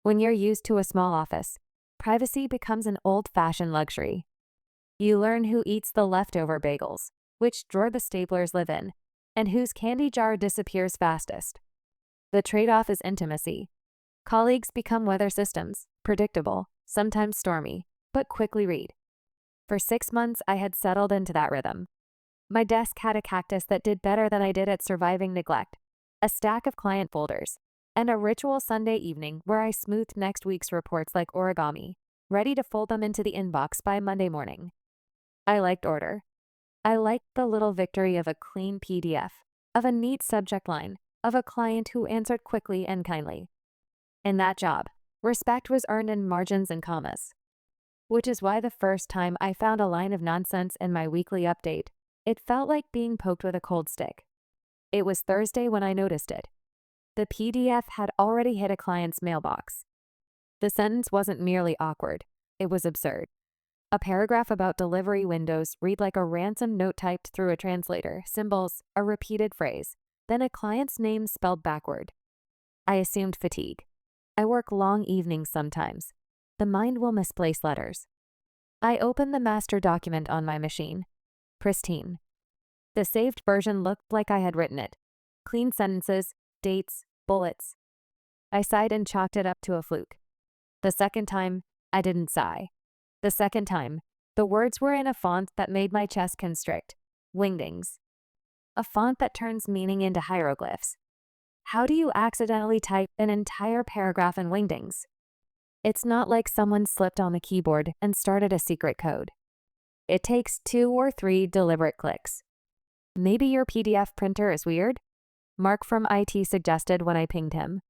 When you're used to a small office, privacy becomes an old-fashioned luxury. You learn who eats the leftover bagels, which drawer the staplers live in, and whose candy jar disappears fastest. The trade-off is intimacy. Colleagues become weather systems, predictable, sometimes stormy, but quickly read. For 6 months, I had settled into that rhythm. My desk had a cactus that did better than I did at surviving neglect, a stack of client folders, and a ritual Sunday evening where I smoothed next week's reports like origami, ready to fold them into the inbox by Monday morning. I liked order. I liked the little victory of a clean PDF, of a neat subject line, of a client who answered quickly and kindly. In that job, respect was earned in margins and commas. Which is why the first time I found a line of nonsense in my weekly update, it felt like being poked with a cold stick. It was Thursday when I noticed it. The PDF had already hit a client's mailbox. The sentence wasn't merely awkward, it was absurd. A paragraph about delivery windows read like a ransom note typed through a translator, symbols, a repeated phrase, then a client's name spelled backward. I assumed fatigue. I work long evenings sometimes. The mind will misplace letters. I opened the master document on my machine. Pristine. The saved version looked like I had written it. Clean sentences, dates, bullets. I sighed and chalked it up to a fluke. The second time, I didn't sigh. The second time, the words were in a font that made my chest constrict. Wingdings. A font that turns meaning into hieroglyphs. How do you accidentally type an entire paragraph in Wingdings? It's not like someone slipped on the keyboard and started a secret code. It takes 2 or 3 deliberate clicks. Maybe your PDF printer is weird? Mark from IT suggested when I pinged him.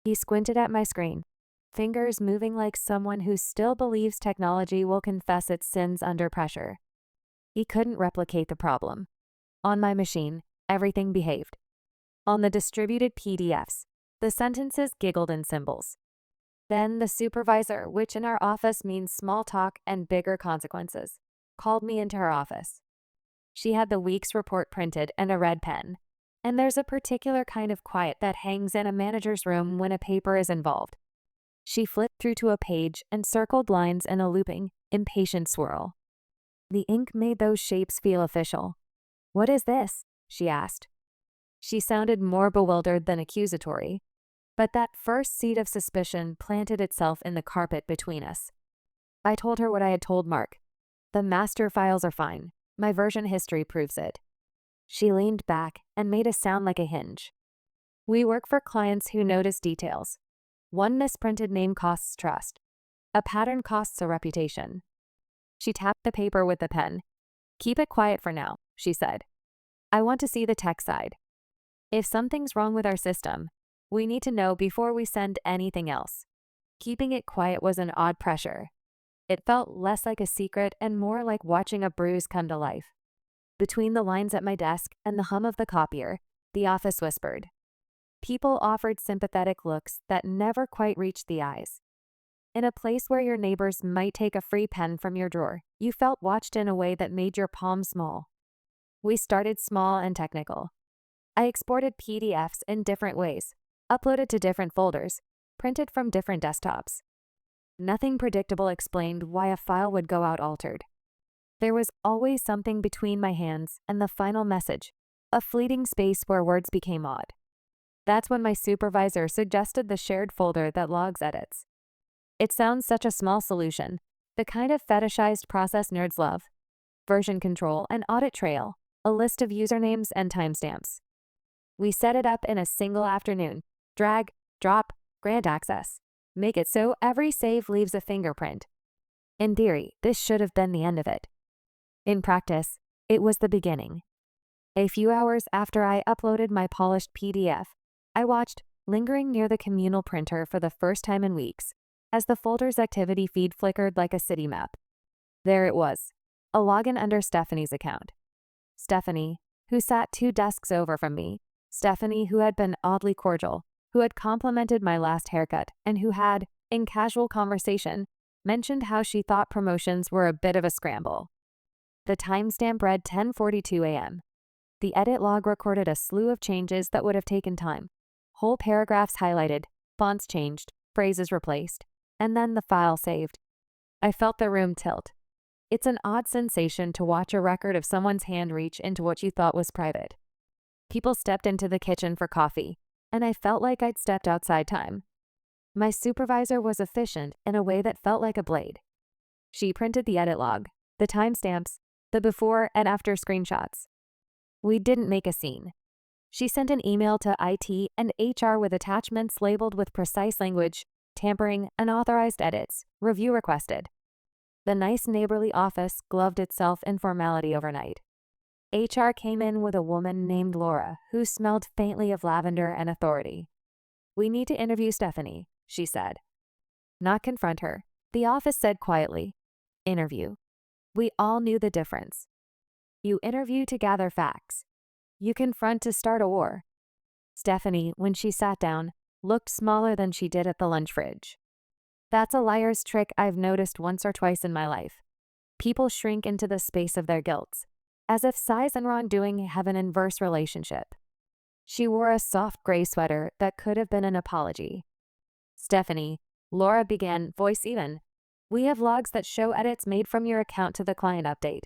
He squinted at my screen, fingers moving like someone who still believes technology will confess its sins under pressure. He couldn't replicate the problem. On my machine, everything behaved. On the distributed PDFs, the sentences giggled in symbols. Then the supervisor, which in our office means small talk and bigger consequences, called me into her office. She had the week's report printed and a red pen, and there's a particular kind of quiet that hangs in a manager's room when a paper is involved. She flipped through to a page and circled lines in a looping, impatient swirl. The ink made those shapes feel official. "What is this?" she asked. She sounded more bewildered than accusatory, but that first seed of suspicion planted itself in the carpet between us. I told her what I had told Mark. The master files are fine. My version history proves it. She leaned back and made a sound like a hinge. We work for clients who notice details. One misprinted name costs trust. A pattern costs a reputation. She tapped the paper with the pen. "Keep it quiet for now," she said. "I want to see the tech side. If something's wrong with our system, we need to know before we send anything else." Keeping it quiet was an odd pressure. It felt less like a secret and more like watching a bruise come to life. Between the lines at my desk and the hum of the copier, the office whispered. People offered sympathetic looks that never quite reached the eyes. In a place where your neighbors might take a free pen from your drawer, you felt watched in a way that made your palm small. We started small and technical. I exported PDFs in different ways, uploaded to different folders, printed from different desktops. Nothing predictable explained why a file would go out altered. There was always something between my hands and the final message, a fleeting space where words became odd. That's when my supervisor suggested the shared folder that logs edits. It sounds such a small solution, the kind of fetishized process nerds love. Version control, an audit trail, a list of usernames and timestamps. We set it up in a single afternoon. Drag, drop, grant access. Make it so every save leaves a fingerprint. In theory, this should have been the end of it. In practice, it was the beginning. A few hours after I uploaded my polished PDF, I watched, lingering near the communal printer for the first time in weeks, as the folder's activity feed flickered like a city map. There it was, a login under Stephanie's account. Stephanie, who sat 2 desks over from me, Stephanie who had been oddly cordial, who had complimented my last haircut, and who had, in casual conversation, mentioned how she thought promotions were a bit of a scramble. The timestamp read 10:42 a.m. The edit log recorded a slew of changes that would have taken time. Whole paragraphs highlighted, fonts changed, phrases replaced, and then the file saved. I felt the room tilt. It's an odd sensation to watch a record of someone's hand reach into what you thought was private. People stepped into the kitchen for coffee, and I felt like I'd stepped outside time. My supervisor was efficient in a way that felt like a blade. She printed the edit log, the timestamps, the before and after screenshots. We didn't make a scene. She sent an email to IT and HR with attachments labeled with precise language, tampering, unauthorized edits, review requested. The nice neighborly office gloved itself in formality overnight. HR came in with a woman named Laura who smelled faintly of lavender and authority. "We need to interview Stephanie," she said. Not confront her, the office said quietly. Interview. We all knew the difference. You interview to gather facts. You confront to start a war. Stephanie, when she sat down, looked smaller than she did at the lunch fridge. That's a liar's trick I've noticed once or twice in my life. People shrink into the space of their guilt, as if size and wrongdoing have an inverse relationship. She wore a soft gray sweater that could have been an apology. "Stephanie," Laura began, voice even, "we have logs that show edits made from your account to the client update.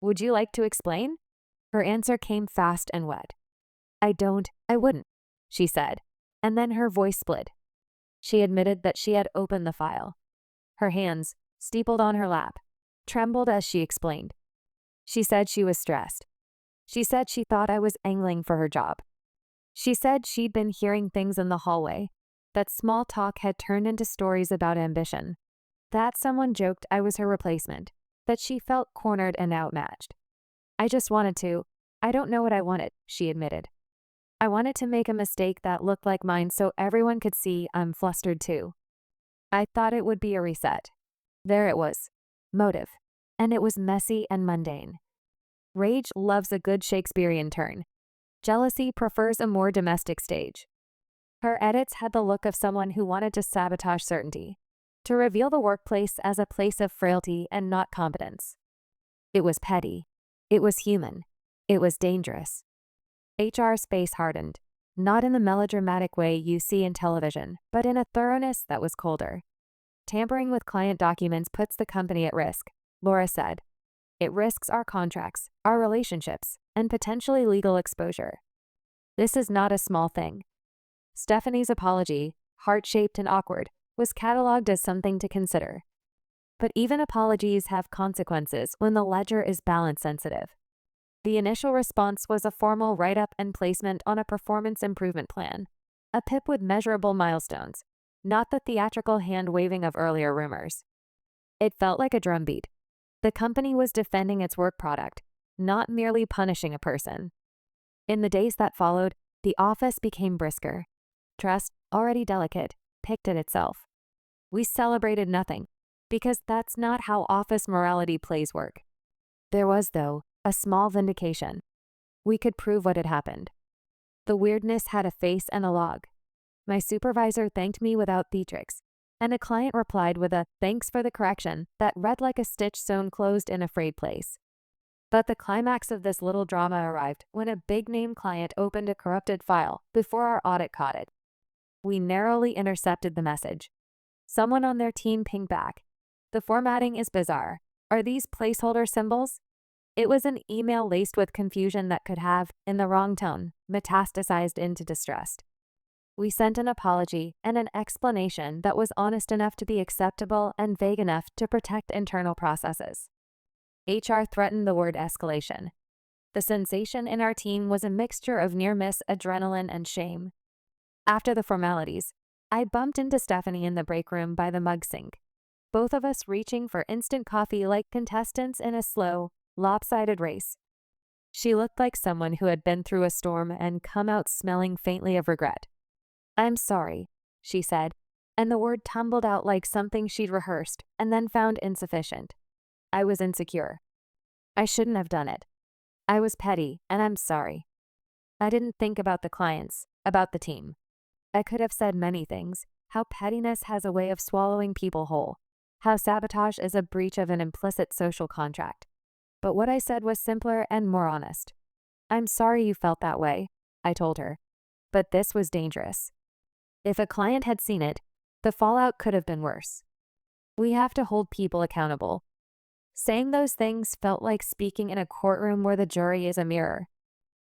Would you like to explain?" Her answer came fast and wet. I wouldn't," she said, and then her voice split. She admitted that she had opened the file. Her hands, steepled on her lap, trembled as she explained. She said she was stressed. She said she thought I was angling for her job. She said she'd been hearing things in the hallway, that small talk had turned into stories about ambition, that someone joked I was her replacement, that she felt cornered and outmatched. I don't know what I wanted," she admitted. "I wanted to make a mistake that looked like mine so everyone could see I'm flustered too. I thought it would be a reset." There it was. Motive. And it was messy and mundane. Rage loves a good Shakespearean turn. Jealousy prefers a more domestic stage. Her edits had the look of someone who wanted to sabotage certainty, to reveal the workplace as a place of frailty and not competence. It was petty. It was human. It was dangerous. HR's face hardened, not in the melodramatic way you see in television, but in a thoroughness that was colder. "Tampering with client documents puts the company at risk," Laura said. "It risks our contracts, our relationships, and potentially legal exposure. This is not a small thing." Stephanie's apology, heart-shaped and awkward, was cataloged as something to consider. But even apologies have consequences when the ledger is balance-sensitive. The initial response was a formal write-up and placement on a performance improvement plan, a PIP with measurable milestones, not the theatrical hand-waving of earlier rumors. It felt like a drumbeat. The company was defending its work product, not merely punishing a person. In the days that followed, the office became brisker. Trust, already delicate, picked at itself. We celebrated nothing, because that's not how office morality plays work. There was, though, a small vindication. We could prove what had happened. The weirdness had a face and a log. My supervisor thanked me without theatrics, and a client replied with a "thanks for the correction" that read like a stitch sewn closed in a frayed place. But the climax of this little drama arrived when a big-name client opened a corrupted file before our audit caught it. We narrowly intercepted the message. Someone on their team pinged back, "The formatting is bizarre. Are these placeholder symbols?" It was an email laced with confusion that could have, in the wrong tone, metastasized into distrust. We sent an apology and an explanation that was honest enough to be acceptable and vague enough to protect internal processes. HR threatened the word escalation. The sensation in our team was a mixture of near-miss adrenaline and shame. After the formalities, I bumped into Stephanie in the break room by the mug sink, both of us reaching for instant coffee like contestants in a slow, lopsided race. She looked like someone who had been through a storm and come out smelling faintly of regret. "I'm sorry," she said, and the word tumbled out like something she'd rehearsed and then found insufficient. "I was insecure. I shouldn't have done it. I was petty, and I'm sorry. I didn't think about the clients, about the team." I could have said many things, how pettiness has a way of swallowing people whole, how sabotage is a breach of an implicit social contract. But what I said was simpler and more honest. "I'm sorry you felt that way," I told her. "But this was dangerous. If a client had seen it, The fallout could have been worse. We have to hold people accountable. Saying those things felt like speaking in a courtroom where the jury is a mirror.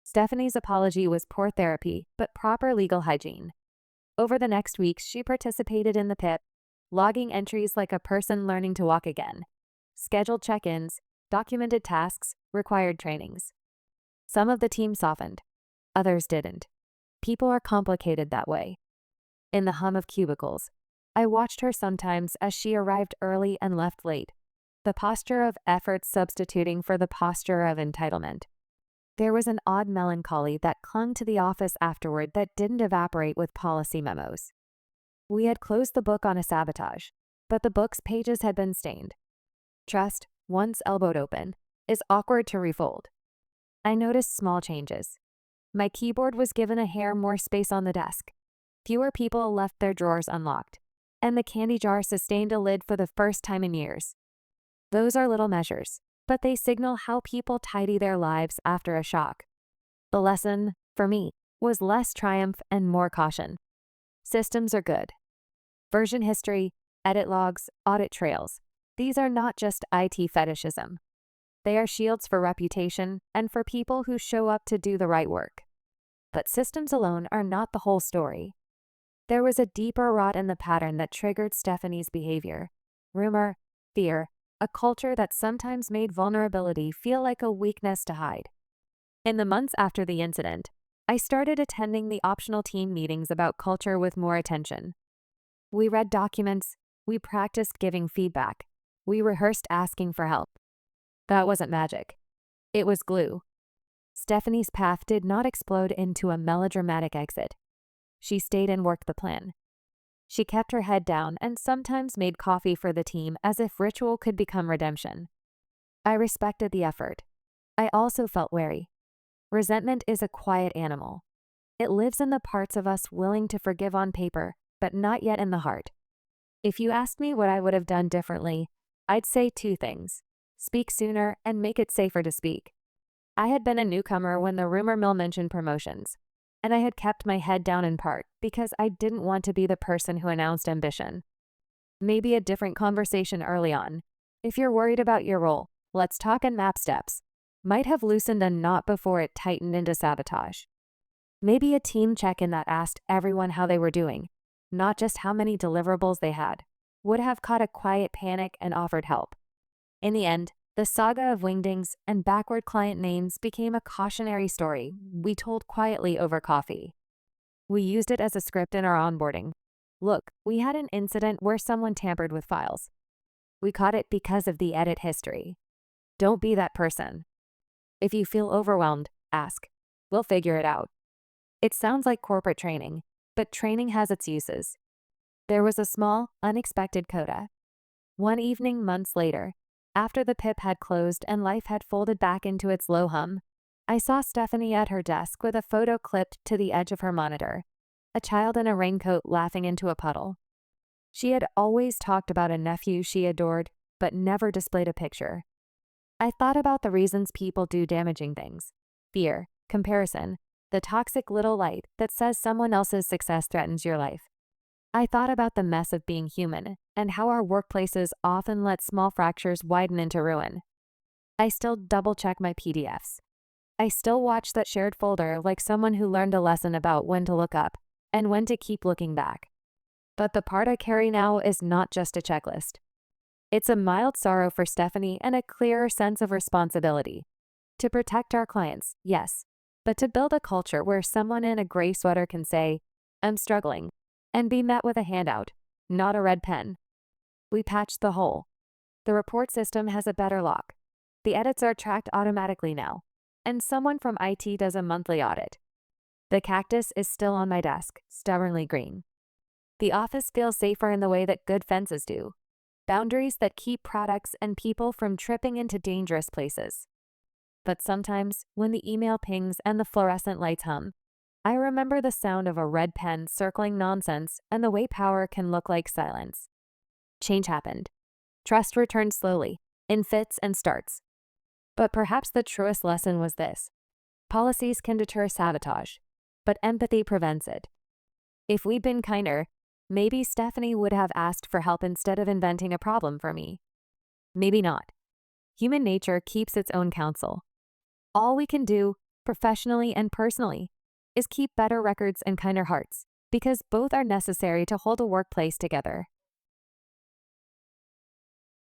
Stephanie's apology was poor therapy, but proper legal hygiene. Over the next weeks, she participated in the PIP, logging entries like a person learning to walk again. Scheduled check-ins, documented tasks, required trainings. Some of the team softened. Others didn't. People are complicated that way. In the hum of cubicles, I watched her sometimes as she arrived early and left late, the posture of effort substituting for the posture of entitlement. There was an odd melancholy that clung to the office afterward that didn't evaporate with policy memos. We had closed the book on a sabotage, but the book's pages had been stained. Trust, once elbowed open, is awkward to refold. I noticed small changes. My keyboard was given a hair more space on the desk. Fewer people left their drawers unlocked, and the candy jar sustained a lid for the first time in years. Those are little measures, but they signal how people tidy their lives after a shock. The lesson, for me, was less triumph and more caution. Systems are good. Version history, edit logs, audit trails. These are not just IT fetishism. They are shields for reputation and for people who show up to do the right work. But systems alone are not the whole story. There was a deeper rot in the pattern that triggered Stephanie's behavior. Rumor, fear, a culture that sometimes made vulnerability feel like a weakness to hide. In the months after the incident, I started attending the optional team meetings about culture with more attention. We read documents, we practiced giving feedback, we rehearsed asking for help. That wasn't magic. It was glue. Stephanie's path did not explode into a melodramatic exit. She stayed and worked the plan. She kept her head down and sometimes made coffee for the team as if ritual could become redemption. I respected the effort. I also felt wary. Resentment is a quiet animal. It lives in the parts of us willing to forgive on paper, but not yet in the heart. If you asked me what I would have done differently, I'd say two things. Speak sooner and make it safer to speak. I had been a newcomer when the rumor mill mentioned promotions, and I had kept my head down in part because I didn't want to be the person who announced ambition. Maybe a different conversation early on. If you're worried about your role, let's talk and map steps. Might have loosened a knot before it tightened into sabotage. Maybe a team check-in that asked everyone how they were doing, not just how many deliverables they had, would have caught a quiet panic and offered help. In the end, the saga of wingdings and backward client names became a cautionary story we told quietly over coffee. We used it as a script in our onboarding. Look, we had an incident where someone tampered with files. We caught it because of the edit history. Don't be that person. If you feel overwhelmed, ask. We'll figure it out. It sounds like corporate training, but training has its uses. There was a small, unexpected coda. One evening months later, after the PIP had closed and life had folded back into its low hum, I saw Stephanie at her desk with a photo clipped to the edge of her monitor, a child in a raincoat laughing into a puddle. She had always talked about a nephew she adored, but never displayed a picture. I thought about the reasons people do damaging things: fear, comparison, the toxic little light that says someone else's success threatens your life. I thought about the mess of being human and how our workplaces often let small fractures widen into ruin. I still double-check my PDFs. I still watch that shared folder like someone who learned a lesson about when to look up and when to keep looking back. But the part I carry now is not just a checklist. It's a mild sorrow for Stephanie and a clearer sense of responsibility. To protect our clients, yes, but to build a culture where someone in a gray sweater can say, "I'm struggling," and be met with a handout, not a red pen. We patched the hole. The report system has a better lock. The edits are tracked automatically now, and someone from IT does a monthly audit. The cactus is still on my desk, stubbornly green. The office feels safer in the way that good fences do. Boundaries that keep products and people from tripping into dangerous places. But sometimes, when the email pings and the fluorescent lights hum, I remember the sound of a red pen circling nonsense and the way power can look like silence. Change happened. Trust returned slowly, in fits and starts. But perhaps the truest lesson was this: policies can deter sabotage, but empathy prevents it. If we'd been kinder, Maybe Stephanie would have asked for help instead of inventing a problem for me. Maybe not. Human nature keeps its own counsel. All we can do, professionally and personally, is keep better records and kinder hearts, because both are necessary to hold a workplace together.